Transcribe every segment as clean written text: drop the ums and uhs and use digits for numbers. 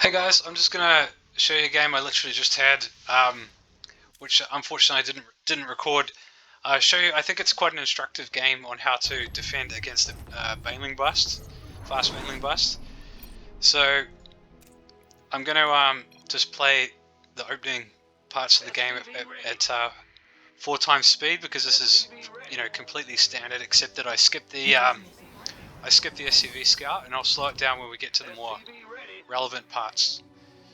Hey guys, I'm just gonna show you a game I literally just had, which unfortunately I didn't record. Show you. I think it's quite an instructive game on how to defend against the baneling bust, fast baneling bust. So I'm gonna just play the opening parts of the game at 4 times speed because this is completely standard, except that I skipped the SCV scout, and I'll slow it down when we get to the more relevant parts.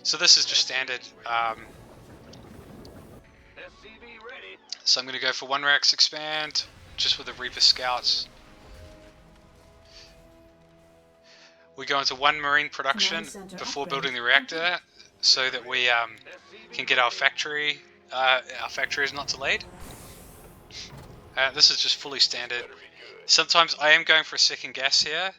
So this is just standard. So I'm going to go for 1 Rex expand, just with the Reaper Scouts. We go into 1 Marine production before building the reactor, so that we can get our factory. Our factory is not delayed. This is just fully standard. Sometimes I am going for a second gas here.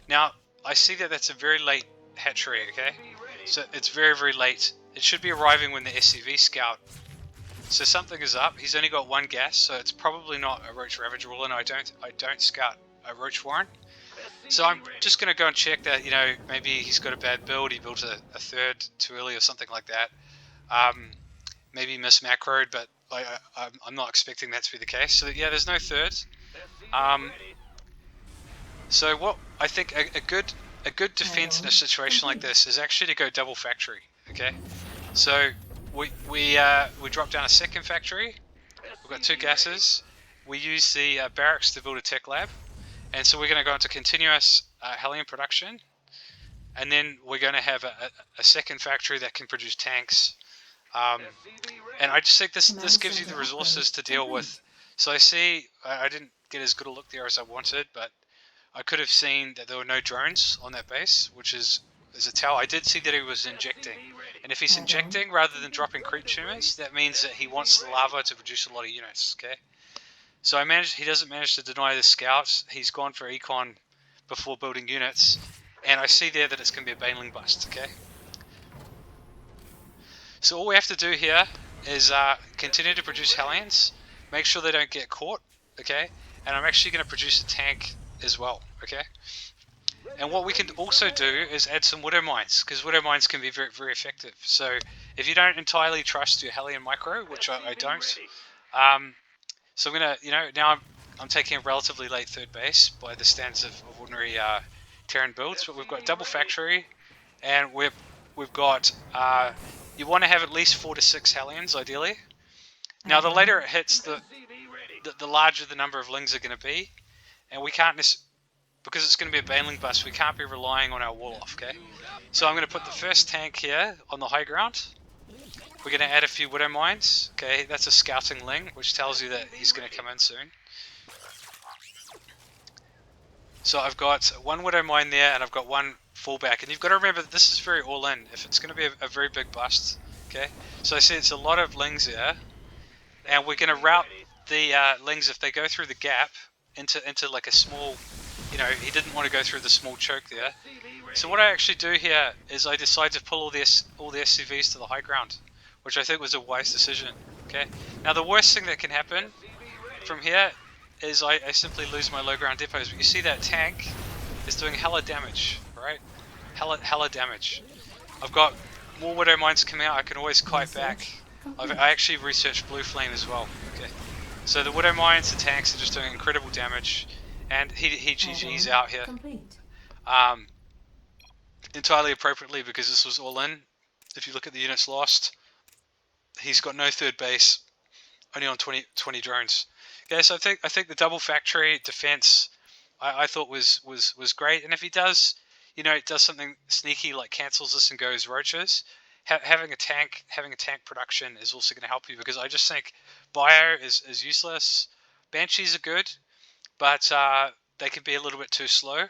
Now, I see that that's a very late hatchery, okay? So it's very, very late. It should be arriving when the SCV scout. So something is up. He's only got 1 gas, so it's probably not a Roach Ravager Ruler, and I don't scout a Roach Warren. So I'm just going to go and check that, maybe he's got a bad build, he built a third too early or something like that. Maybe mismacroed, but I'm not expecting that to be the case. So yeah, there's no thirds. So what I think a good defense in a situation like this is actually to go double factory. Okay, so we drop down a second factory. We've got 2 gases. We use the barracks to build a tech lab, and so we're going to go into continuous helium production, and then we're going to have a second factory that can produce tanks. And I just think this gives you the resources to deal with. So I see I didn't get as good a look there as I wanted, but I could have seen that there were no drones on that base, which is a tell. I did see that he was injecting, and if he's injecting rather than dropping creep tumors, that means that he wants the lava to produce a lot of units. Okay, so he doesn't manage to deny the scouts. He's gone for econ before building units, and I see there that it's going to be a baneling bust. Okay, so all we have to do here is continue to produce Hellions, make sure they don't get caught. Okay, and I'm actually going to produce a tank as well. Okay. And what we can also do is add some widow mines, because widow mines can be very, very effective. So if you don't entirely trust your Hellion micro, which I don't, so I'm gonna, now I'm taking a relatively late third base by the standards of ordinary Terran builds, but we've got double factory, and we've got you want to have at least 4 to 6 Hellions ideally. Now the later it hits, the larger the number of lings are going to be, and we can't because it's going to be a baneling bust, we can't be relying on our wall off, okay? So I'm going to put the first tank here on the high ground. We're going to add a few widow mines, okay? That's a scouting ling, which tells you that he's going to come in soon. So I've got 1 widow mine there, and I've got 1 fallback. And you've got to remember that this is very all-in, if it's going to be a very big bust, okay? So I see it's a lot of lings there, and we're going to route the lings, if they go through the gap, into like a small, he didn't want to go through the small choke there. So what I actually do here is I decide to pull all the SCVs to the high ground, which I think was a wise decision. Okay. Now the worst thing that can happen from here is I simply lose my low ground depots. But you see that tank is doing hella damage, right? Hella damage. I've got more widow mines coming out. I can always kite back. I actually researched blue flame as well. Okay. So the widow mines, the tanks are just doing incredible damage. And he GG's out here. Entirely appropriately, because this was all in. If you look at the units lost, he's got no third base, only on 20 drones. Okay, so I think the double factory defense I thought was great. And if he does, does something sneaky like cancels this and goes roaches, having a tank production is also going to help you, because I just think bio is useless. Banshees are good, but they can be a little bit too slow.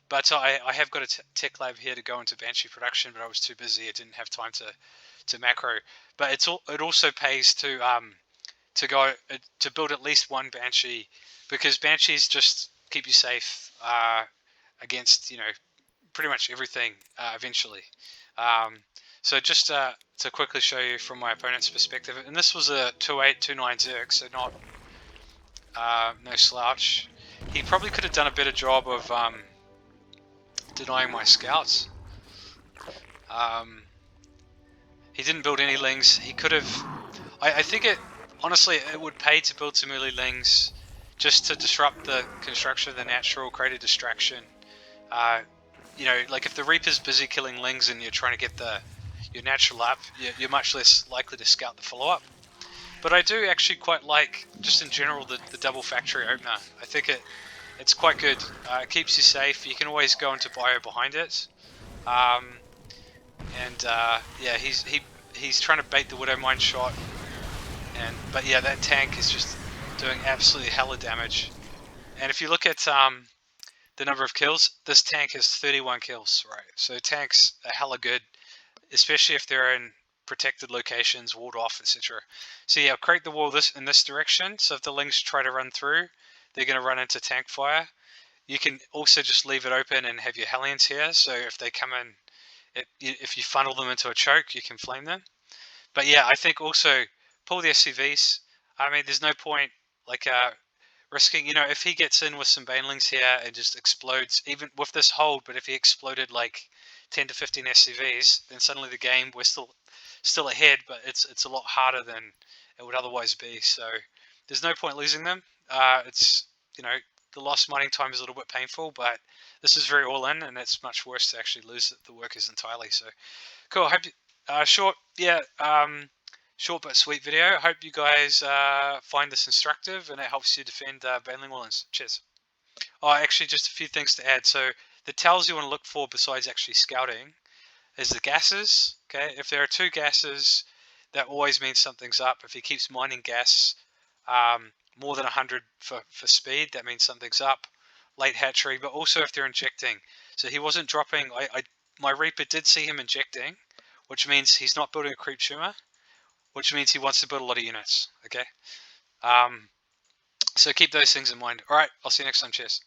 But I have got a tech lab here to go into Banshee production, but I was too busy. I didn't have time to macro. But it also pays to go to build at least 1 Banshee, because Banshees just keep you safe against pretty much everything eventually. So just to quickly show you from my opponent's perspective, and this was a 2.829 Zerg, so not no slouch. He probably could have done a better job of denying my scouts. He didn't build any lings. He could have. I think honestly it would pay to build some early lings just to disrupt the construction of the natural, create a distraction. Like if the Reaper's busy killing lings and you're trying to get your natural up, you're much less likely to scout the follow-up. But I do actually quite like, just in general, the double factory opener. I think it's quite good. It keeps you safe. You can always go into bio behind it. Yeah, he's trying to bait the Widow Mine shot. But yeah, that tank is just doing absolutely hella damage. And if you look at the number of kills, this tank has 31 kills, right? So tanks are hella good, especially if they're in protected locations, walled off, etc. So yeah, create the wall in this direction. So if the lings try to run through, they're going to run into tank fire. You can also just leave it open and have your Hellions here. So if they come in, if you funnel them into a choke, you can flame them. But yeah, I think also pull the SCVs. I mean, there's no point like risking, if he gets in with some banelings here and just explodes, even with this hold, but if he exploded like 10 to 15 SCVs, then suddenly the game, we're still ahead, but it's a lot harder than it would otherwise be. So there's no point losing them. It's, the lost mining time is a little bit painful, but this is very all in, and it's much worse to actually lose the workers entirely. So cool. I hope short but sweet video. Hope you guys find this instructive and it helps you defend baneling wallens. Cheers. Oh, actually, just a few things to add. So the tells you want to look for besides actually scouting is the gases. Okay, if there are two gases, that always means something's up. If he keeps mining gas more than 100 for speed, that means something's up. Late hatchery, but also if they're injecting. So he wasn't dropping. My Reaper did see him injecting, which means he's not building a creep tumor, which means he wants to build a lot of units. Okay, so keep those things in mind. All right, I'll see you next time. Cheers.